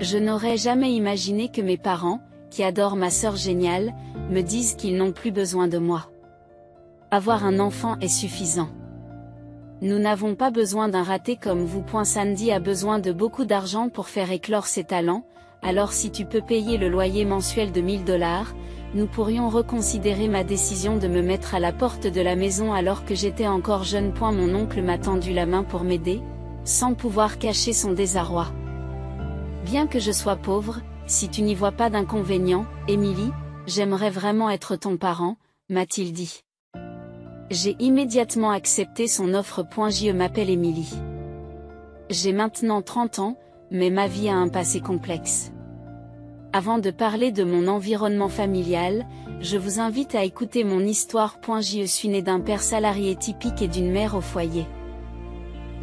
Je n'aurais jamais imaginé que mes parents, qui adorent ma sœur géniale, me disent qu'ils n'ont plus besoin de moi. Avoir un enfant est suffisant. Nous n'avons pas besoin d'un raté comme vous. Sandy a besoin de beaucoup d'argent pour faire éclore ses talents, alors si tu peux payer le loyer mensuel de 1000 $, nous pourrions reconsidérer ma décision de me mettre à la porte de la maison alors que j'étais encore jeune. Mon oncle m'a tendu la main pour m'aider, sans pouvoir cacher son désarroi. Bien que je sois pauvre, si tu n'y vois pas d'inconvénient, Emily, j'aimerais vraiment être ton parent, m'a-t-il dit. J'ai immédiatement accepté son offre. Je m'appelle Emily. J'ai maintenant 30 ans, mais ma vie a un passé complexe. Avant de parler de mon environnement familial, je vous invite à écouter mon histoire. Je suis née d'un père salarié typique et d'une mère au foyer.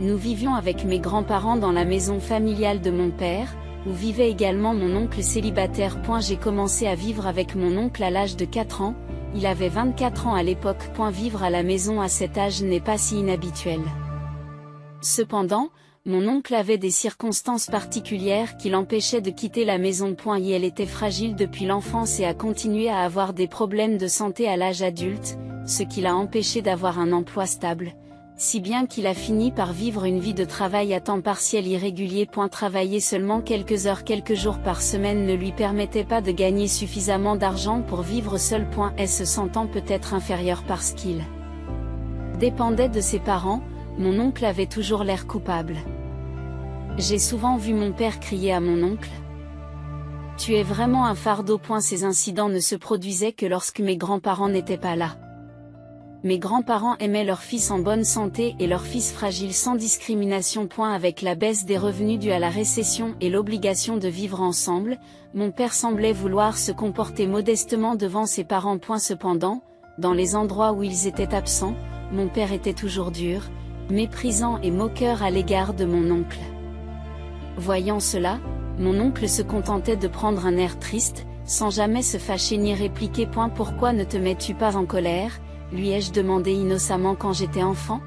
Nous vivions avec mes grands-parents dans la maison familiale de mon père, où vivait également mon oncle célibataire. J'ai commencé à vivre avec mon oncle à l'âge de 4 ans, il avait 24 ans à l'époque. Vivre à la maison à cet âge n'est pas si inhabituel. Cependant, mon oncle avait des circonstances particulières qui l'empêchaient de quitter la maison. Elle était fragile depuis l'enfance et a continué à avoir des problèmes de santé à l'âge adulte, ce qui l'a empêché d'avoir un emploi stable, si bien qu'il a fini par vivre une vie de travail à temps partiel irrégulier. Travailler seulement quelques heures quelques jours par semaine ne lui permettait pas de gagner suffisamment d'argent pour vivre seul. Et se sentant peut-être inférieur parce qu'il dépendait de ses parents, mon oncle avait toujours l'air coupable. J'ai souvent vu mon père crier à mon oncle. Tu es vraiment un fardeau. Ces incidents ne se produisaient que lorsque mes grands-parents n'étaient pas là. Mes grands-parents aimaient leur fils en bonne santé et leur fils fragile sans discrimination. Avec la baisse des revenus due à la récession et l'obligation de vivre ensemble, mon père semblait vouloir se comporter modestement devant ses parents. Cependant, dans les endroits où ils étaient absents, mon père était toujours dur, méprisant et moqueur à l'égard de mon oncle. Voyant cela, mon oncle se contentait de prendre un air triste, sans jamais se fâcher ni répliquer. Pourquoi ne te mets-tu pas en colère ? Lui ai-je demandé innocemment quand j'étais enfant.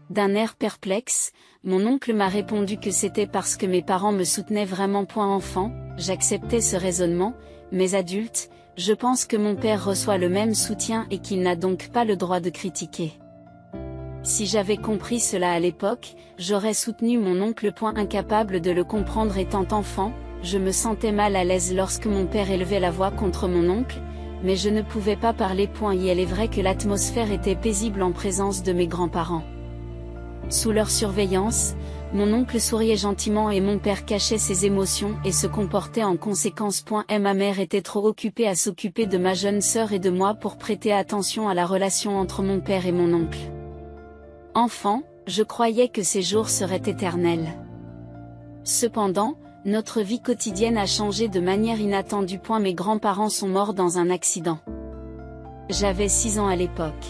D'un air perplexe, mon oncle m'a répondu que c'était parce que mes parents me soutenaient vraiment. Enfant, j'acceptais ce raisonnement, mais adulte, je pense que mon père reçoit le même soutien et qu'il n'a donc pas le droit de critiquer. Si j'avais compris cela à l'époque, j'aurais soutenu mon oncle. Incapable de le comprendre étant enfant, je me sentais mal à l'aise lorsque mon père élevait la voix contre mon oncle, mais je ne pouvais pas parler. Il est vrai que l'atmosphère était paisible en présence de mes grands-parents. Sous leur surveillance, mon oncle souriait gentiment et mon père cachait ses émotions et se comportait en conséquence. Ma mère était trop occupée à s'occuper de ma jeune sœur et de moi pour prêter attention à la relation entre mon père et mon oncle. Enfant, je croyais que ces jours seraient éternels. Cependant, notre vie quotidienne a changé de manière inattendue. Mes grands-parents sont morts dans un accident. J'avais 6 ans à l'époque.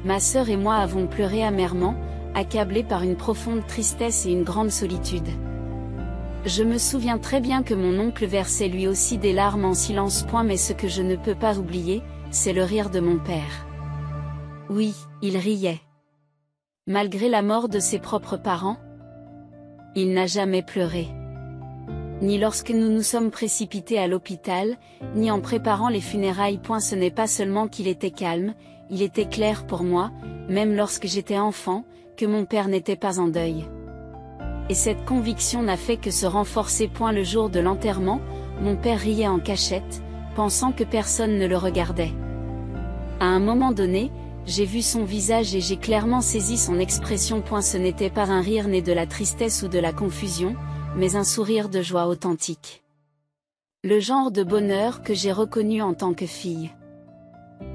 Ma sœur et moi avons pleuré amèrement, accablés par une profonde tristesse et une grande solitude. Je me souviens très bien que mon oncle versait lui aussi des larmes en silence. Mais ce que je ne peux pas oublier, c'est le rire de mon père. Oui, il riait. Malgré la mort de ses propres parents, il n'a jamais pleuré. Ni lorsque nous nous sommes précipités à l'hôpital, ni en préparant les funérailles. Ce n'est pas seulement qu'il était calme, il était clair pour moi, même lorsque j'étais enfant, que mon père n'était pas en deuil. Et cette conviction n'a fait que se renforcer. Le jour de l'enterrement, mon père riait en cachette, pensant que personne ne le regardait. À un moment donné, j'ai vu son visage et j'ai clairement saisi son expression. Ce n'était pas un rire né de la tristesse ou de la confusion, mais un sourire de joie authentique. Le genre de bonheur que j'ai reconnu en tant que fille.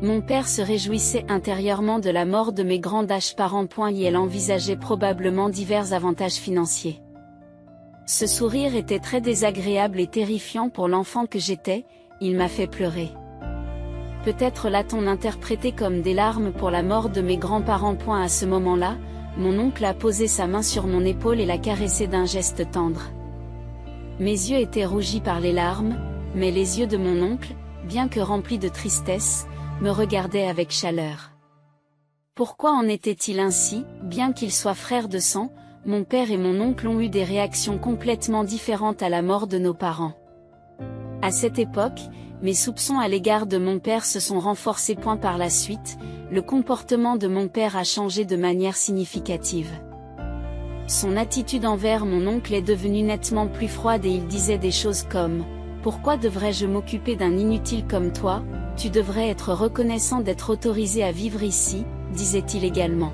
Mon père se réjouissait intérieurement de la mort de mes grands-parents. Et elle envisageait probablement divers avantages financiers. Ce sourire était très désagréable et terrifiant pour l'enfant que j'étais, il m'a fait pleurer. Peut-être l'a-t-on interprété comme des larmes pour la mort de mes grands-parents. À ce moment-là, mon oncle a posé sa main sur mon épaule et l'a caressé d'un geste tendre. Mes yeux étaient rougis par les larmes, mais les yeux de mon oncle, bien que remplis de tristesse, me regardaient avec chaleur. Pourquoi en était-il ainsi? Bien qu'il soit frère de sang, mon père et mon oncle ont eu des réactions complètement différentes à la mort de nos parents. À cette époque, mes soupçons à l'égard de mon père se sont renforcés. Par la suite, le comportement de mon père a changé de manière significative. Son attitude envers mon oncle est devenue nettement plus froide et il disait des choses comme « Pourquoi devrais-je m'occuper d'un inutile comme toi ? Tu devrais être reconnaissant d'être autorisé à vivre ici », disait-il également.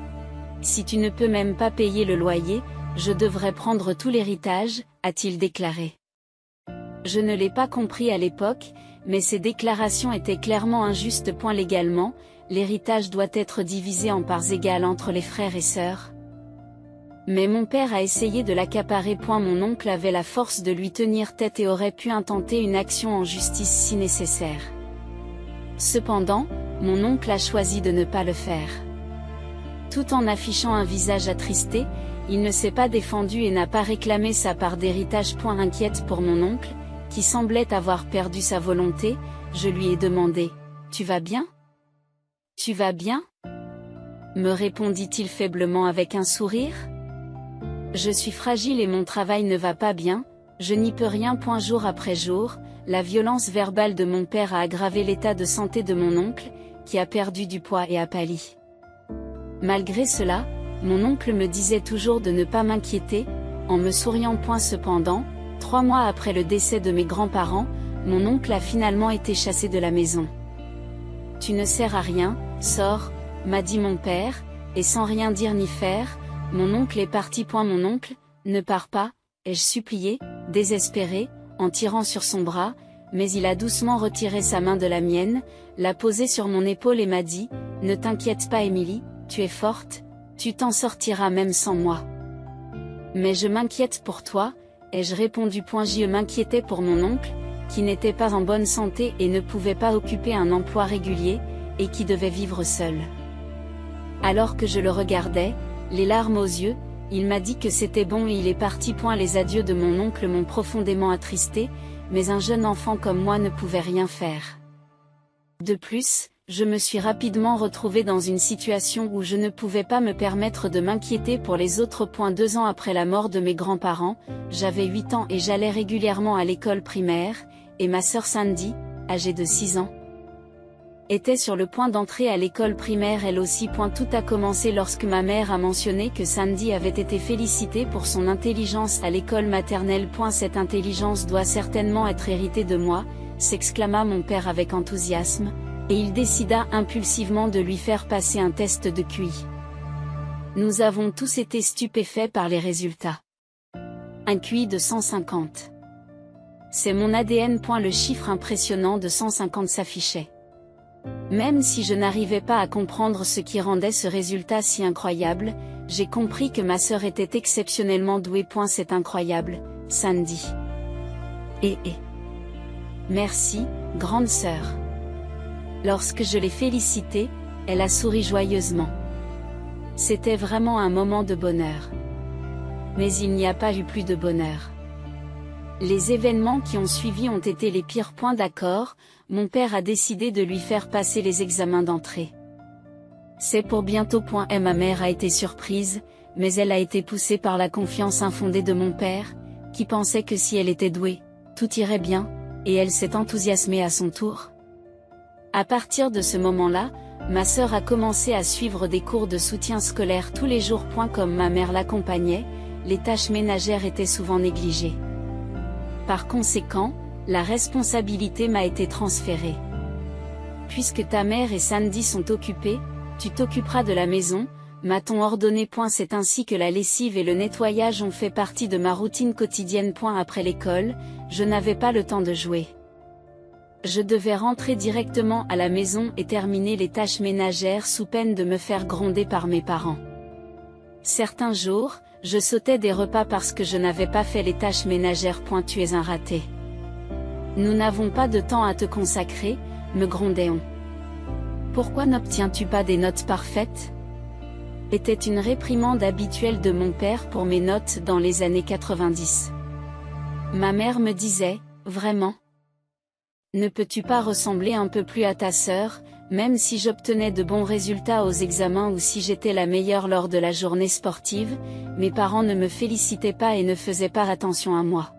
« Si tu ne peux même pas payer le loyer, je devrais prendre tout l'héritage », a-t-il déclaré. Je ne l'ai pas compris à l'époque, mais ces déclarations étaient clairement injustes. Légalement, l'héritage doit être divisé en parts égales entre les frères et sœurs. Mais mon père a essayé de l'accaparer. Mon oncle avait la force de lui tenir tête et aurait pu intenter une action en justice si nécessaire. Cependant, mon oncle a choisi de ne pas le faire. Tout en affichant un visage attristé, il ne s'est pas défendu et n'a pas réclamé sa part d'héritage. Inquiète pour mon oncle, qui semblait avoir perdu sa volonté, je lui ai demandé « Tu vas bien ? Tu vas bien ?» me répondit-il faiblement avec un sourire. « Je suis fragile et mon travail ne va pas bien, je n'y peux rien. » Jour après jour, la violence verbale de mon père a aggravé l'état de santé de mon oncle, qui a perdu du poids et a pâli. Malgré cela, mon oncle me disait toujours de ne pas m'inquiéter, en me souriant. Cependant, 3 mois après le décès de mes grands-parents, mon oncle a finalement été chassé de la maison. « Tu ne sers à rien, sors », m'a dit mon père, et sans rien dire ni faire, mon oncle est parti. Mon oncle, ne pars pas, ai-je supplié, désespéré, en tirant sur son bras, mais il a doucement retiré sa main de la mienne, l'a posée sur mon épaule et m'a dit « Ne t'inquiète pas Émilie, tu es forte, tu t'en sortiras même sans moi. » « Mais je m'inquiète pour toi, » ai-je répondu. Je m'inquiétais pour mon oncle, qui n'était pas en bonne santé et ne pouvait pas occuper un emploi régulier, et qui devait vivre seul. Alors que je le regardais, les larmes aux yeux, il m'a dit que c'était bon et il est parti. Les adieux de mon oncle m'ont profondément attristé, mais un jeune enfant comme moi ne pouvait rien faire. De plus, je me suis rapidement retrouvée dans une situation où je ne pouvais pas me permettre de m'inquiéter pour les autres. 2 ans après la mort de mes grands-parents, j'avais 8 ans et j'allais régulièrement à l'école primaire, et ma sœur Sandy, âgée de 6 ans, était sur le point d'entrer à l'école primaire elle aussi. Tout a commencé lorsque ma mère a mentionné que Sandy avait été félicitée pour son intelligence à l'école maternelle. Cette intelligence doit certainement être héritée de moi, s'exclama mon père avec enthousiasme, et il décida impulsivement de lui faire passer un test de QI. Nous avons tous été stupéfaits par les résultats. Un QI de 150. C'est mon ADN. Le chiffre impressionnant de 150 s'affichait. Même si je n'arrivais pas à comprendre ce qui rendait ce résultat si incroyable, j'ai compris que ma sœur était exceptionnellement douée. C'est incroyable, Sandy. Merci, grande sœur. Lorsque je l'ai félicitée, elle a souri joyeusement. C'était vraiment un moment de bonheur. Mais il n'y a pas eu plus de bonheur. Les événements qui ont suivi ont été les pires. D'accord, mon père a décidé de lui faire passer les examens d'entrée. C'est pour bientôt. Et ma mère a été surprise, mais elle a été poussée par la confiance infondée de mon père, qui pensait que si elle était douée, tout irait bien, et elle s'est enthousiasmée à son tour. À partir de ce moment-là, ma sœur a commencé à suivre des cours de soutien scolaire tous les jours. Comme ma mère l'accompagnait, les tâches ménagères étaient souvent négligées. Par conséquent, la responsabilité m'a été transférée. Puisque ta mère et Sandy sont occupées, tu t'occuperas de la maison, m'a-t-on ordonné. C'est ainsi que la lessive et le nettoyage ont fait partie de ma routine quotidienne. Après l'école, je n'avais pas le temps de jouer. Je devais rentrer directement à la maison et terminer les tâches ménagères sous peine de me faire gronder par mes parents. Certains jours, je sautais des repas parce que je n'avais pas fait les tâches ménagères. Tu es un raté. Nous n'avons pas de temps à te consacrer, me grondait-on. Pourquoi n'obtiens-tu pas des notes parfaites ? Était une réprimande habituelle de mon père pour mes notes dans les années 90. Ma mère me disait, vraiment ? Ne peux-tu pas ressembler un peu plus à ta sœur, Même si j'obtenais de bons résultats aux examens ou si j'étais la meilleure lors de la journée sportive, mes parents ne me félicitaient pas et ne faisaient pas attention à moi.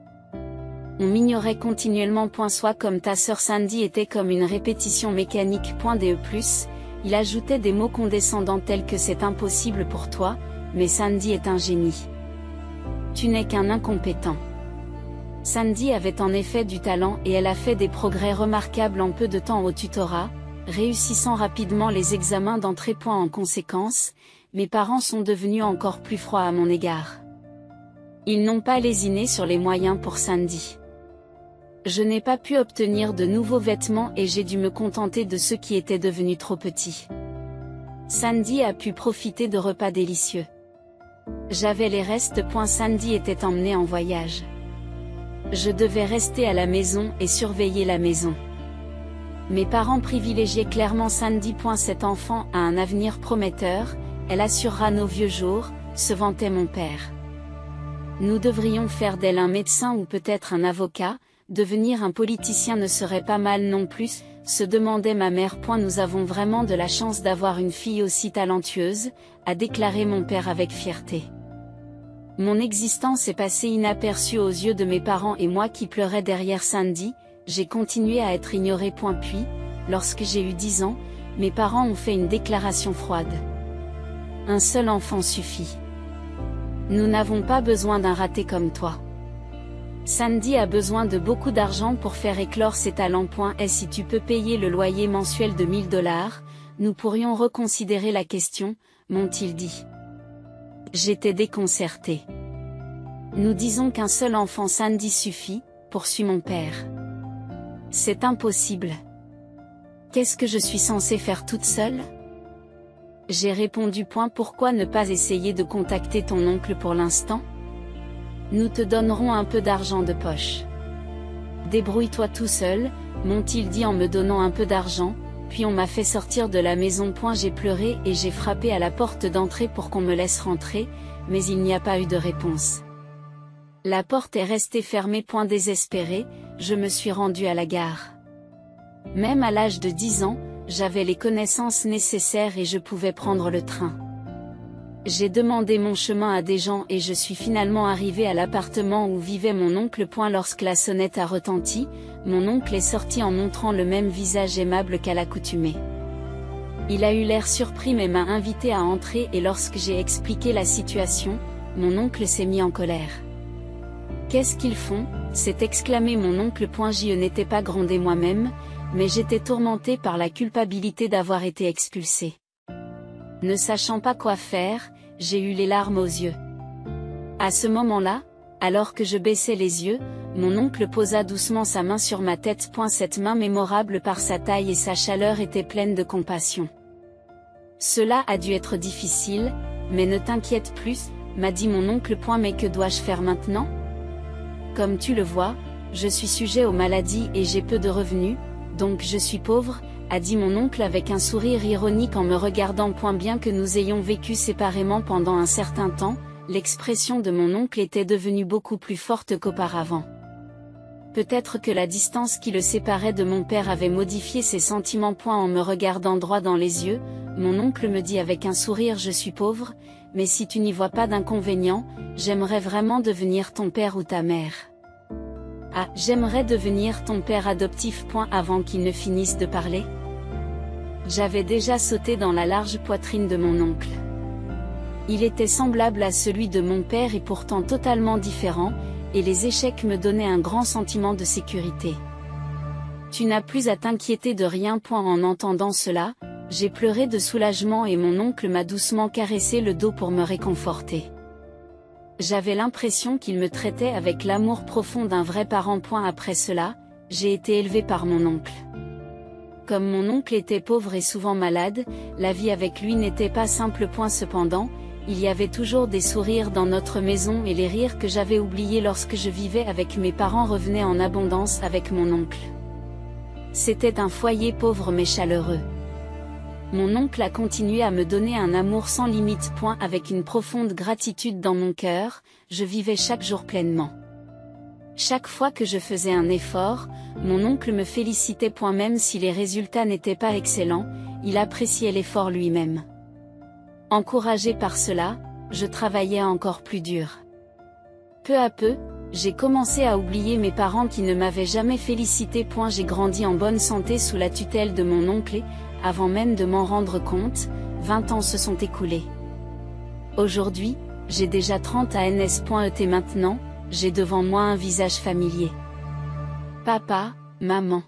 On m'ignorait continuellement. Soit comme ta sœur Sandy était comme une répétition mécanique. De plus, il ajoutait des mots condescendants tels que c'est impossible pour toi, mais Sandy est un génie. Tu n'es qu'un incompétent. Sandy avait en effet du talent et elle a fait des progrès remarquables en peu de temps au tutorat, réussissant rapidement les examens d'entrée. En conséquence, mes parents sont devenus encore plus froids à mon égard. Ils n'ont pas lésiné sur les moyens pour Sandy. Je n'ai pas pu obtenir de nouveaux vêtements et j'ai dû me contenter de ceux qui étaient devenus trop petits. Sandy a pu profiter de repas délicieux. J'avais les restes. Sandy était emmenée en voyage. Je devais rester à la maison et surveiller la maison. Mes parents privilégiaient clairement Sandy. Cet enfant a un avenir prometteur, elle assurera nos vieux jours, se vantait mon père. Nous devrions faire d'elle un médecin ou peut-être un avocat, devenir un politicien ne serait pas mal non plus, se demandait ma mère. Nous avons vraiment de la chance d'avoir une fille aussi talentueuse, a déclaré mon père avec fierté. Mon existence est passée inaperçue aux yeux de mes parents et moi qui pleurais derrière Sandy, j'ai continué à être ignorée. Puis, lorsque j'ai eu 10 ans, mes parents ont fait une déclaration froide. Un seul enfant suffit. Nous n'avons pas besoin d'un raté comme toi. Sandy a besoin de beaucoup d'argent pour faire éclore ses talents. Et si tu peux payer le loyer mensuel de $1000, nous pourrions reconsidérer la question, m'ont-ils dit. J'étais déconcertée. Nous disons qu'un seul enfant Sandy suffit, poursuit mon père. C'est impossible. Qu'est-ce que je suis censée faire toute seule? J'ai répondu. Pourquoi ne pas essayer de contacter ton oncle pour l'instant? Nous te donnerons un peu d'argent de poche. Débrouille-toi tout seul, m'ont-ils dit en me donnant un peu d'argent, puis on m'a fait sortir de la maison. J'ai pleuré et j'ai frappé à la porte d'entrée pour qu'on me laisse rentrer, mais il n'y a pas eu de réponse. La porte est restée fermée. Désespérée, je me suis rendue à la gare. Même à l'âge de 10 ans, j'avais les connaissances nécessaires et je pouvais prendre le train. J'ai demandé mon chemin à des gens et je suis finalement arrivée à l'appartement où vivait mon oncle. Lorsque la sonnette a retenti, mon oncle est sorti en montrant le même visage aimable qu'à l'accoutumée. Il a eu l'air surpris mais m'a invité à entrer et lorsque j'ai expliqué la situation, mon oncle s'est mis en colère. Qu'est-ce qu'ils font? S'est exclamé mon oncle. J'y n'étais pas grondé moi-même, mais j'étais tourmentée par la culpabilité d'avoir été expulsée. Ne sachant pas quoi faire, j'ai eu les larmes aux yeux. À ce moment-là, alors que je baissais les yeux, mon oncle posa doucement sa main sur ma tête. Cette main mémorable par sa taille et sa chaleur était pleine de compassion. Cela a dû être difficile, mais ne t'inquiète plus, m'a dit mon oncle. Mais que dois-je faire maintenant? Comme tu le vois, je suis sujet aux maladies et j'ai peu de revenus, donc je suis pauvre, a dit mon oncle avec un sourire ironique en me regardant. Bien que nous ayons vécu séparément pendant un certain temps, l'expression de mon oncle était devenue beaucoup plus forte qu'auparavant. Peut-être que la distance qui le séparait de mon père avait modifié ses sentiments. En me regardant droit dans les yeux, mon oncle me dit avec un sourire: je suis pauvre, mais si tu n'y vois pas d'inconvénient, j'aimerais vraiment devenir ton père ou ta mère. Ah, j'aimerais devenir ton père adoptif. Avant qu'il ne finisse de parler, j'avais déjà sauté dans la large poitrine de mon oncle. Il était semblable à celui de mon père et pourtant totalement différent, et les échecs me donnaient un grand sentiment de sécurité. Tu n'as plus à t'inquiéter de rien. En entendant cela, j'ai pleuré de soulagement et mon oncle m'a doucement caressé le dos pour me réconforter. J'avais l'impression qu'il me traitait avec l'amour profond d'un vrai parent. Après cela, j'ai été élevée par mon oncle. Comme mon oncle était pauvre et souvent malade, la vie avec lui n'était pas simple. Cependant, il y avait toujours des sourires dans notre maison et les rires que j'avais oubliés lorsque je vivais avec mes parents revenaient en abondance avec mon oncle. C'était un foyer pauvre mais chaleureux. Mon oncle a continué à me donner un amour sans limite. Avec une profonde gratitude dans mon cœur, je vivais chaque jour pleinement. Chaque fois que je faisais un effort, mon oncle me félicitait. Même si les résultats n'étaient pas excellents, il appréciait l'effort lui-même. Encouragé par cela, je travaillais encore plus dur. Peu à peu, j'ai commencé à oublier mes parents qui ne m'avaient jamais félicité. J'ai grandi en bonne santé sous la tutelle de mon oncle et, avant même de m'en rendre compte, 20 ans se sont écoulés. Aujourd'hui, j'ai déjà 30 ans. Maintenant, j'ai devant moi un visage familier. Papa, maman.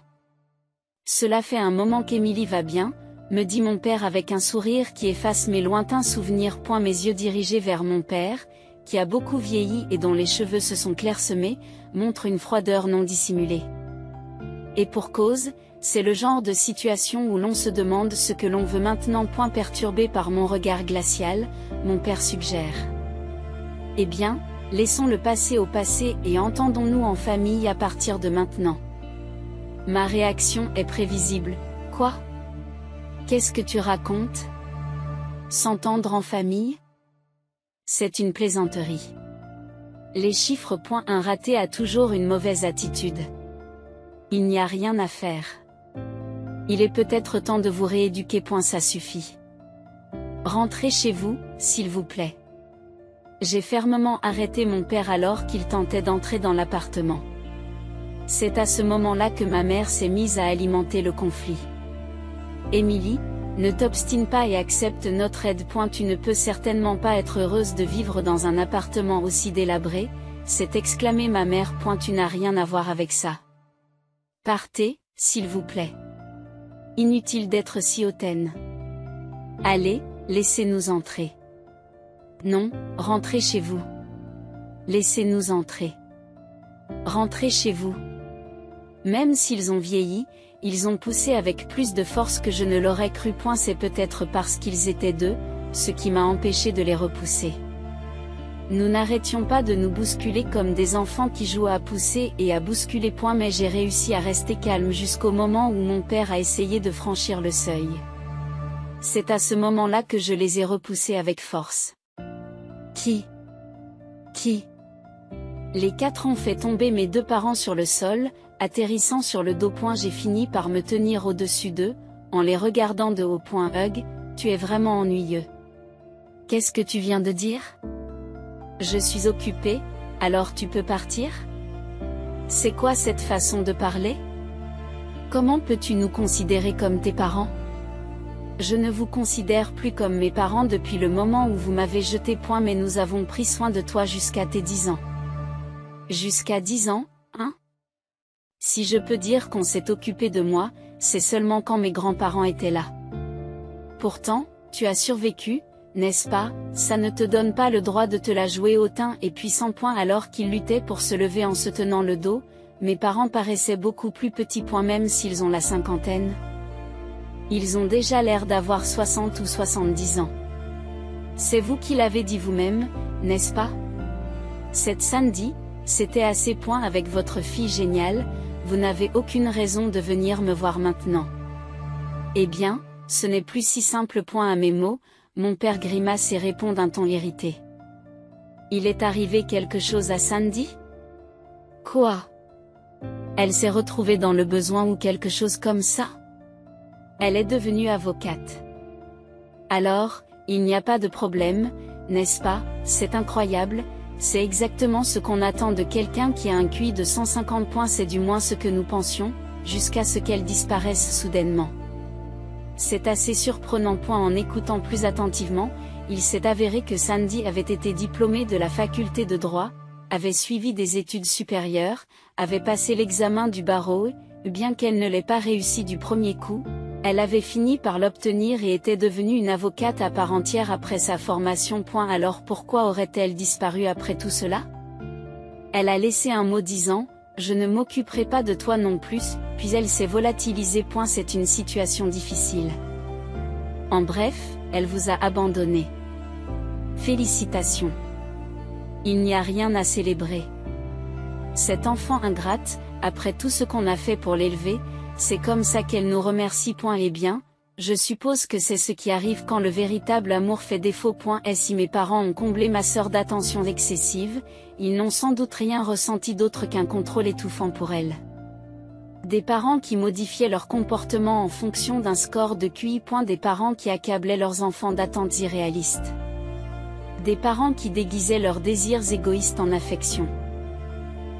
Cela fait un moment qu'Émilie va bien, me dit mon père avec un sourire qui efface mes lointains souvenirs. Mes yeux dirigés vers mon père, qui a beaucoup vieilli et dont les cheveux se sont clairsemés, montrent une froideur non dissimulée. Et pour cause, c'est le genre de situation où l'on se demande ce que l'on veut maintenant. Perturbé par mon regard glacial, mon père suggère. Eh bien, laissons le passé au passé et entendons-nous en famille à partir de maintenant. Ma réaction est prévisible. Quoi? Qu'est-ce que tu racontes? S'entendre en famille? C'est une plaisanterie. Les chiffres. Un raté a toujours une mauvaise attitude. Il n'y a rien à faire. Il est peut-être temps de vous rééduquer. Ça suffit. Rentrez chez vous, s'il vous plaît. J'ai fermement arrêté mon père alors qu'il tentait d'entrer dans l'appartement. C'est à ce moment-là que ma mère s'est mise à alimenter le conflit. Émilie, ne t'obstine pas et accepte notre aide. Tu ne peux certainement pas être heureuse de vivre dans un appartement aussi délabré, s'est exclamée ma mère. Tu n'as rien à voir avec ça. Partez, s'il vous plaît. Inutile d'être si hautaine. Allez, laissez-nous entrer. Non, rentrez chez vous. Laissez-nous entrer. Rentrez chez vous. Même s'ils ont vieilli, ils ont poussé avec plus de force que je ne l'aurais cru. C'est peut-être parce qu'ils étaient deux, ce qui m'a empêché de les repousser. Nous n'arrêtions pas de nous bousculer comme des enfants qui jouent à pousser et à bousculer. Mais j'ai réussi à rester calme jusqu'au moment où mon père a essayé de franchir le seuil. C'est à ce moment-là que je les ai repoussés avec force. Qui? Les 4 ont fait tomber mes 2 parents sur le sol, atterrissant sur le dos. J'ai fini par me tenir au-dessus d'eux, en les regardant de haut. Hug, tu es vraiment ennuyeux. Qu'est-ce que tu viens de dire? Je suis occupée, alors tu peux partir? C'est quoi cette façon de parler? Comment peux-tu nous considérer comme tes parents? Je ne vous considère plus comme mes parents depuis le moment où vous m'avez jeté. Mais nous avons pris soin de toi jusqu'à tes 10 ans. Jusqu'à 10 ans, hein? Si je peux dire qu'on s'est occupé de moi, c'est seulement quand mes grands-parents étaient là. Pourtant, tu as survécu, n'est-ce pas? Ça ne te donne pas le droit de te la jouer hautain et puissant. Alors qu'ils luttaient pour se lever en se tenant le dos, mes parents paraissaient beaucoup plus petits. Même s'ils ont la cinquantaine. Ils ont déjà l'air d'avoir 60 ou 70 ans. C'est vous qui l'avez dit vous-même, n'est-ce pas? Cette Sandy, c'était assez. Avec votre fille géniale, vous n'avez aucune raison de venir me voir maintenant. Eh bien, ce n'est plus si simple. À mes mots, mon père grimace et répond d'un ton irrité. Il est arrivé quelque chose à Sandy? Quoi? Elle s'est retrouvée dans le besoin ou quelque chose comme ça? Elle est devenue avocate. Alors, il n'y a pas de problème, n'est-ce pas? C'est incroyable, c'est exactement ce qu'on attend de quelqu'un qui a un QI de 150. C'est du moins ce que nous pensions, jusqu'à ce qu'elle disparaisse soudainement. C'est assez surprenant. En écoutant plus attentivement, il s'est avéré que Sandy avait été diplômée de la faculté de droit, avait suivi des études supérieures, avait passé l'examen du barreau, bien qu'elle ne l'ait pas réussi du premier coup, elle avait fini par l'obtenir et était devenue une avocate à part entière après sa formation. Alors pourquoi aurait-elle disparu après tout cela? Elle a laissé un mot disant « Je ne m'occuperai pas de toi non plus », puis elle s'est volatilisée. C'est une situation difficile. En bref, elle vous a abandonné. Félicitations. Il n'y a rien à célébrer. Cette enfant ingrate, après tout ce qu'on a fait pour l'élever, c'est comme ça qu'elle nous remercie. Eh bien, Je suppose que c'est ce qui arrive quand le véritable amour fait défaut. Et si mes parents ont comblé ma sœur d'attention excessive, ils n'ont sans doute rien ressenti d'autre qu'un contrôle étouffant pour elle. Des parents qui modifiaient leur comportement en fonction d'un score de QI. Des parents qui accablaient leurs enfants d'attentes irréalistes. Des parents qui déguisaient leurs désirs égoïstes en affection.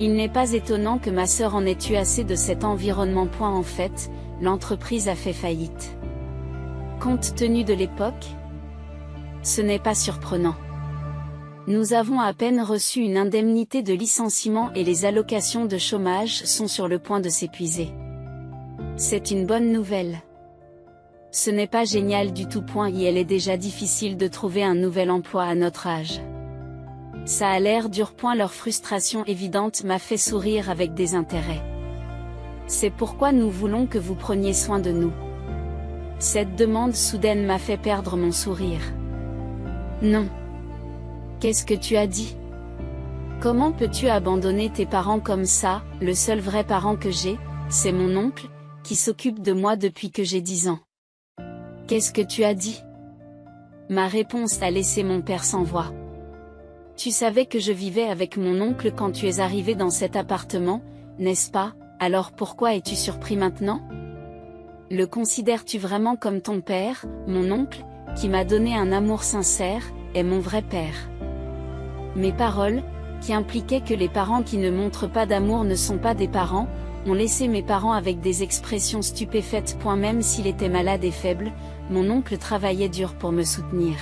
Il n'est pas étonnant que ma sœur en ait eu assez de cet environnement. En fait, l'entreprise a fait faillite. Compte tenu de l'époque, ce n'est pas surprenant. Nous avons à peine reçu une indemnité de licenciement et les allocations de chômage sont sur le point de s'épuiser. C'est une bonne nouvelle. Ce n'est pas génial du tout. Et elle est déjà difficile de trouver un nouvel emploi à notre âge. Ça a l'air dur. Leur frustration évidente m'a fait sourire avec des intérêts. C'est pourquoi nous voulons que vous preniez soin de nous. Cette demande soudaine m'a fait perdre mon sourire. Non. Qu'est-ce que tu as dit? Comment peux-tu abandonner tes parents comme ça? Le seul vrai parent que j'ai, c'est mon oncle, qui s'occupe de moi depuis que j'ai 10 ans. Qu'est-ce que tu as dit? Ma réponse a laissé mon père sans voix. Tu savais que je vivais avec mon oncle quand tu es arrivé dans cet appartement, n'est-ce pas? Alors pourquoi es-tu surpris maintenant? Le considères-tu vraiment comme ton père? Mon oncle, qui m'a donné un amour sincère, est mon vrai père. Mes paroles, qui impliquaient que les parents qui ne montrent pas d'amour ne sont pas des parents, ont laissé mes parents avec des expressions stupéfaites. Même s'il était malade et faible, mon oncle travaillait dur pour me soutenir.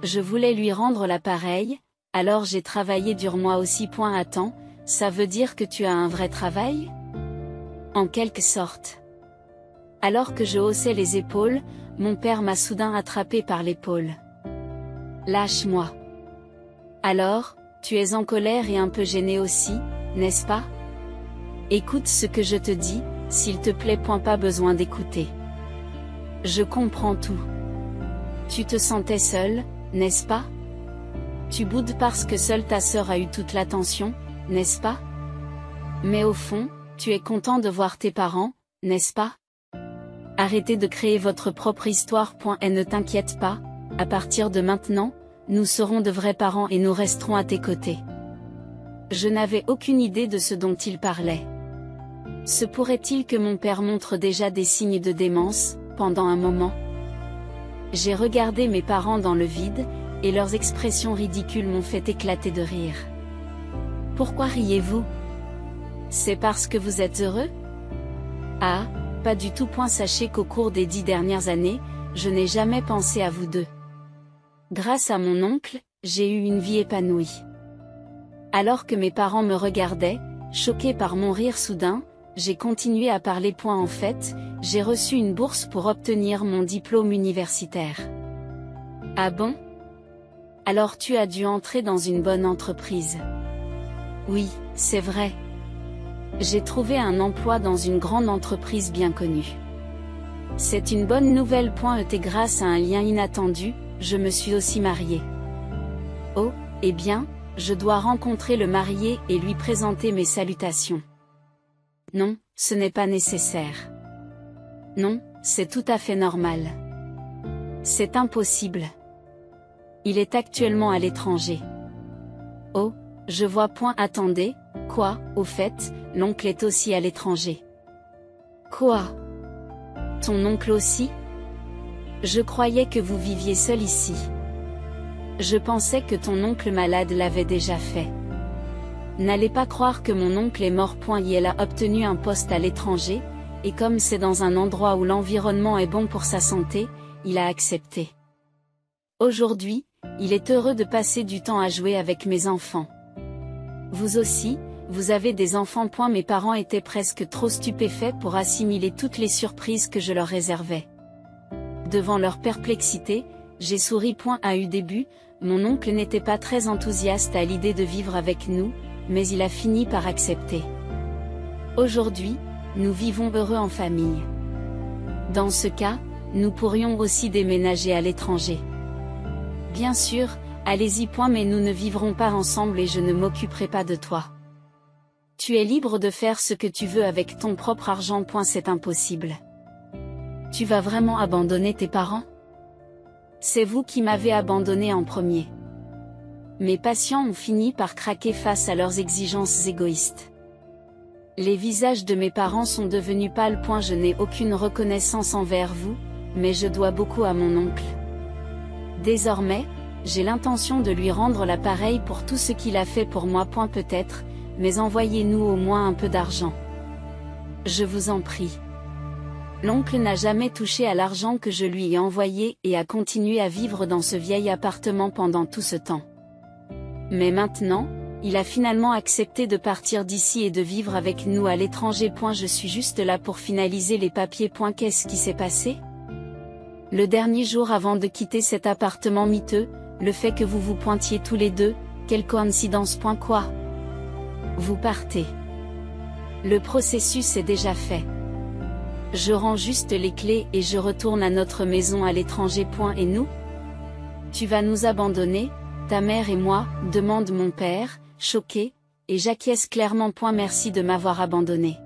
Je voulais lui rendre l'appareil, alors j'ai travaillé dur moi aussi. Attends, ça veut dire que tu as un vrai travail? En quelque sorte. Alors que je haussais les épaules, mon père m'a soudain attrapé par l'épaule. Lâche-moi. Alors, tu es en colère et un peu gêné aussi, n'est-ce pas? Écoute ce que je te dis, s'il te plaît. Pas besoin d'écouter. Je comprends tout. Tu te sentais seul, n'est-ce pas? Tu boudes parce que seule ta sœur a eu toute l'attention, n'est-ce pas? Mais au fond, tu es content de voir tes parents, n'est-ce pas? Arrêtez de créer votre propre histoire. Et ne t'inquiète pas, à partir de maintenant, nous serons de vrais parents et nous resterons à tes côtés. Je n'avais aucune idée de ce dont il parlait. Se pourrait-il que mon père montre déjà des signes de démence, pendant un moment? J'ai regardé mes parents dans le vide, et leurs expressions ridicules m'ont fait éclater de rire. Pourquoi riez-vous? C'est parce que vous êtes heureux? Ah, pas du tout. Sachez qu'au cours des 10 dernières années, je n'ai jamais pensé à vous deux. Grâce à mon oncle, j'ai eu une vie épanouie. Alors que mes parents me regardaient, choqués par mon rire soudain, j'ai continué à parler. En fait, j'ai reçu une bourse pour obtenir mon diplôme universitaire. Ah bon? Alors tu as dû entrer dans une bonne entreprise. Oui, c'est vrai. J'ai trouvé un emploi dans une grande entreprise bien connue. C'est une bonne nouvelle. Et grâce à un lien inattendu, je me suis aussi mariée. Oh, eh bien, je dois rencontrer le marié et lui présenter mes salutations. Non, ce n'est pas nécessaire. Non, c'est tout à fait normal. C'est impossible. Il est actuellement à l'étranger. Oh, je vois. Attendez, quoi? Au fait, l'oncle est aussi à l'étranger. Quoi? Ton oncle aussi? Je croyais que vous viviez seul ici. Je pensais que ton oncle malade l'avait déjà fait. N'allez pas croire que mon oncle est mort. Il a obtenu un poste à l'étranger, et comme c'est dans un endroit où l'environnement est bon pour sa santé, il a accepté. Aujourd'hui, il est heureux de passer du temps à jouer avec mes enfants. Vous aussi, vous avez des enfants. Mes parents étaient presque trop stupéfaits pour assimiler toutes les surprises que je leur réservais. Devant leur perplexité, j'ai souri. À eu début, mon oncle n'était pas très enthousiaste à l'idée de vivre avec nous, mais il a fini par accepter. Aujourd'hui, nous vivons heureux en famille. Dans ce cas, nous pourrions aussi déménager à l'étranger. Bien sûr, allez-y. Mais nous ne vivrons pas ensemble et je ne m'occuperai pas de toi. Tu es libre de faire ce que tu veux avec ton propre argent. C'est impossible. Tu vas vraiment abandonner tes parents? C'est vous qui m'avez abandonné en premier. Mes patients ont fini par craquer face à leurs exigences égoïstes. Les visages de mes parents sont devenus pâles. Je n'ai aucune reconnaissance envers vous, mais je dois beaucoup à mon oncle. Désormais, j'ai l'intention de lui rendre l'appareil pour tout ce qu'il a fait pour moi. Peut-être, mais envoyez-nous au moins un peu d'argent. Je vous en prie. L'oncle n'a jamais touché à l'argent que je lui ai envoyé et a continué à vivre dans ce vieil appartement pendant tout ce temps. Mais maintenant, il a finalement accepté de partir d'ici et de vivre avec nous à l'étranger. Je suis juste là pour finaliser les papiers. Qu'est-ce qui s'est passé? Le dernier jour avant de quitter cet appartement miteux, le fait que vous vous pointiez tous les deux, quelle coïncidence. Quoi? Vous partez. Le processus est déjà fait. Je rends juste les clés et je retourne à notre maison à l'étranger. Et nous? Tu vas nous abandonner, ta mère et moi, demande mon père, choqué, et j'acquiesce clairement. Merci de m'avoir abandonné.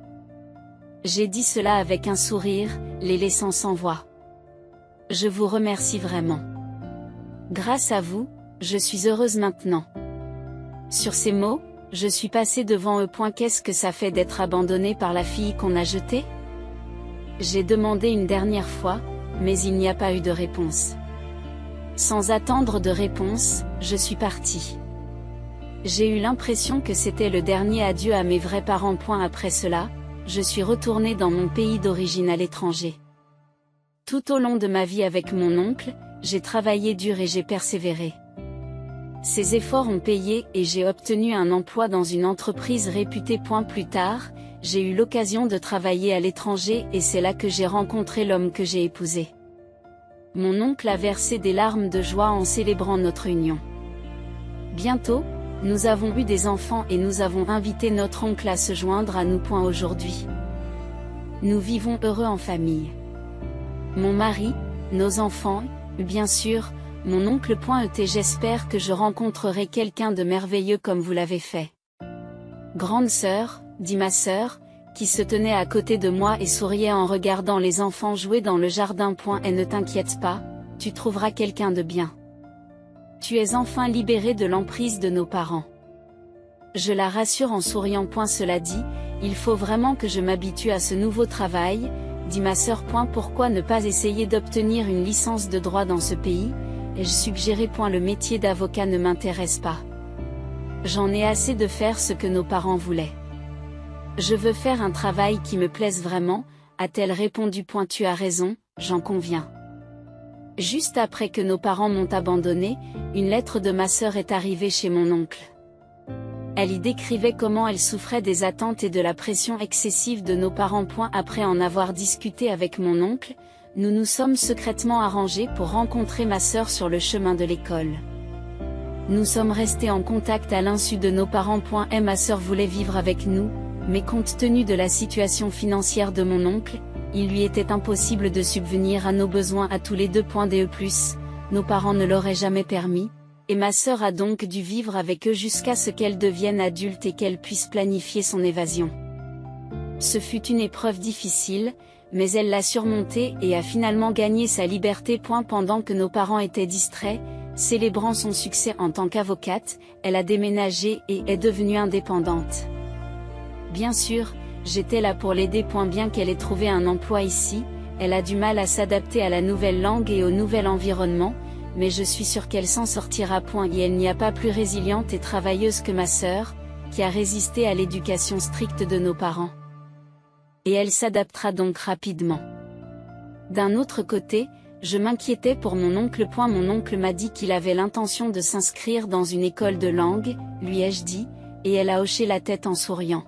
J'ai dit cela avec un sourire, les laissant sans voix. Je vous remercie vraiment. Grâce à vous, je suis heureuse maintenant. Sur ces mots, je suis passée devant eux. Qu'est-ce que ça fait d'être abandonnée par la fille qu'on a jetée? J'ai demandé une dernière fois, mais il n'y a pas eu de réponse. Sans attendre de réponse, je suis partie. J'ai eu l'impression que c'était le dernier adieu à mes vrais parents. Après cela, je suis retournée dans mon pays d'origine à l'étranger. Tout au long de ma vie avec mon oncle, j'ai travaillé dur et j'ai persévéré. Ces efforts ont payé et j'ai obtenu un emploi dans une entreprise réputée. Plus tard, j'ai eu l'occasion de travailler à l'étranger et c'est là que j'ai rencontré l'homme que j'ai épousé. Mon oncle a versé des larmes de joie en célébrant notre union. Bientôt, nous avons eu des enfants et nous avons invité notre oncle à se joindre à nous. Aujourd'hui, nous vivons heureux en famille. Mon mari, nos enfants, bien sûr, mon oncle. J'espère que je rencontrerai quelqu'un de merveilleux comme vous l'avez fait. Grande sœur, dit ma sœur, qui se tenait à côté de moi et souriait en regardant les enfants jouer dans le jardin. Et ne t'inquiète pas, tu trouveras quelqu'un de bien. Tu es enfin libérée de l'emprise de nos parents. Je la rassure en souriant. Cela dit, il faut vraiment que je m'habitue à ce nouveau travail, dit ma sœur. Pourquoi ne pas essayer d'obtenir une licence de droit dans ce pays? Et je suggérais. Le métier d'avocat ne m'intéresse pas. J'en ai assez de faire ce que nos parents voulaient. Je veux faire un travail qui me plaise vraiment, a-t-elle répondu. Tu as raison, j'en conviens. Juste après que nos parents m'ont abandonné, une lettre de ma sœur est arrivée chez mon oncle. Elle y décrivait comment elle souffrait des attentes et de la pression excessive de nos parents. Après en avoir discuté avec mon oncle, nous nous sommes secrètement arrangés pour rencontrer ma sœur sur le chemin de l'école. Nous sommes restés en contact à l'insu de nos parents. Ma sœur voulait vivre avec nous, mais compte tenu de la situation financière de mon oncle, il lui était impossible de subvenir à nos besoins à tous les deux. Nos parents ne l'auraient jamais permis, et ma sœur a donc dû vivre avec eux jusqu'à ce qu'elle devienne adulte et qu'elle puisse planifier son évasion. Ce fut une épreuve difficile, mais elle l'a surmontée et a finalement gagné sa liberté. Pendant que nos parents étaient distraits, célébrant son succès en tant qu'avocate, elle a déménagé et est devenue indépendante. Bien sûr, j'étais là pour l'aider. Bien qu'elle ait trouvé un emploi ici, elle a du mal à s'adapter à la nouvelle langue et au nouvel environnement, mais je suis sûre qu'elle s'en sortira. Et elle n'y a pas plus résiliente et travailleuse que ma sœur, qui a résisté à l'éducation stricte de nos parents. Et elle s'adaptera donc rapidement. D'un autre côté, je m'inquiétais pour mon oncle. Mon oncle m'a dit qu'il avait l'intention de s'inscrire dans une école de langue, lui ai-je dit, et elle a hoché la tête en souriant.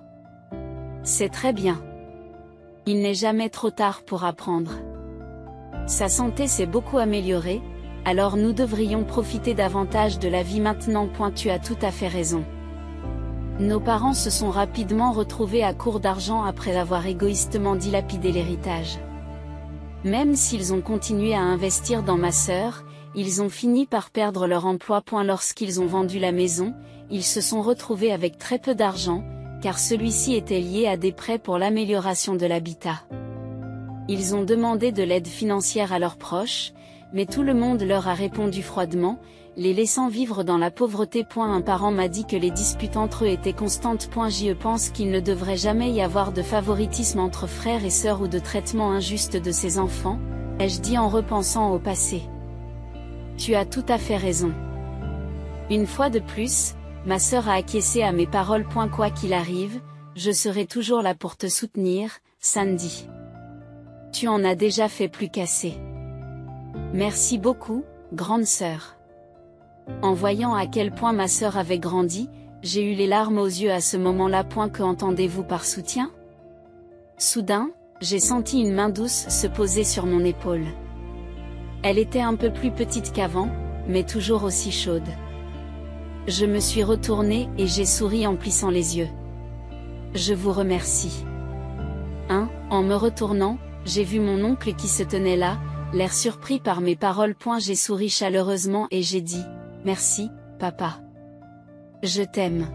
C'est très bien. Il n'est jamais trop tard pour apprendre. Sa santé s'est beaucoup améliorée, alors nous devrions profiter davantage de la vie maintenant. Tu as tout à fait raison. Nos parents se sont rapidement retrouvés à court d'argent après avoir égoïstement dilapidé l'héritage. Même s'ils ont continué à investir dans ma sœur, ils ont fini par perdre leur emploi. Lorsqu'ils ont vendu la maison, ils se sont retrouvés avec très peu d'argent, car celui-ci était lié à des prêts pour l'amélioration de l'habitat. Ils ont demandé de l'aide financière à leurs proches, mais tout le monde leur a répondu froidement, les laissant vivre dans la pauvreté. Un parent m'a dit que les disputes entre eux étaient constantes. Je pense qu'il ne devrait jamais y avoir de favoritisme entre frères et sœurs ou de traitement injuste de ses enfants, ai-je dit en repensant au passé. Tu as tout à fait raison. Une fois de plus, ma sœur a acquiescé à mes paroles. Quoi qu'il arrive, je serai toujours là pour te soutenir, Sandy. Tu en as déjà fait plus qu'assez. Merci beaucoup, grande sœur. En voyant à quel point ma sœur avait grandi, j'ai eu les larmes aux yeux à ce moment-là. Que entendez-vous par soutien? Soudain, j'ai senti une main douce se poser sur mon épaule. Elle était un peu plus petite qu'avant, mais toujours aussi chaude. Je me suis retournée et j'ai souri en plissant les yeux. Je vous remercie. En me retournant, j'ai vu mon oncle qui se tenait là, l'air surpris par mes paroles. J'ai souri chaleureusement et j'ai dit, merci, papa. Je t'aime.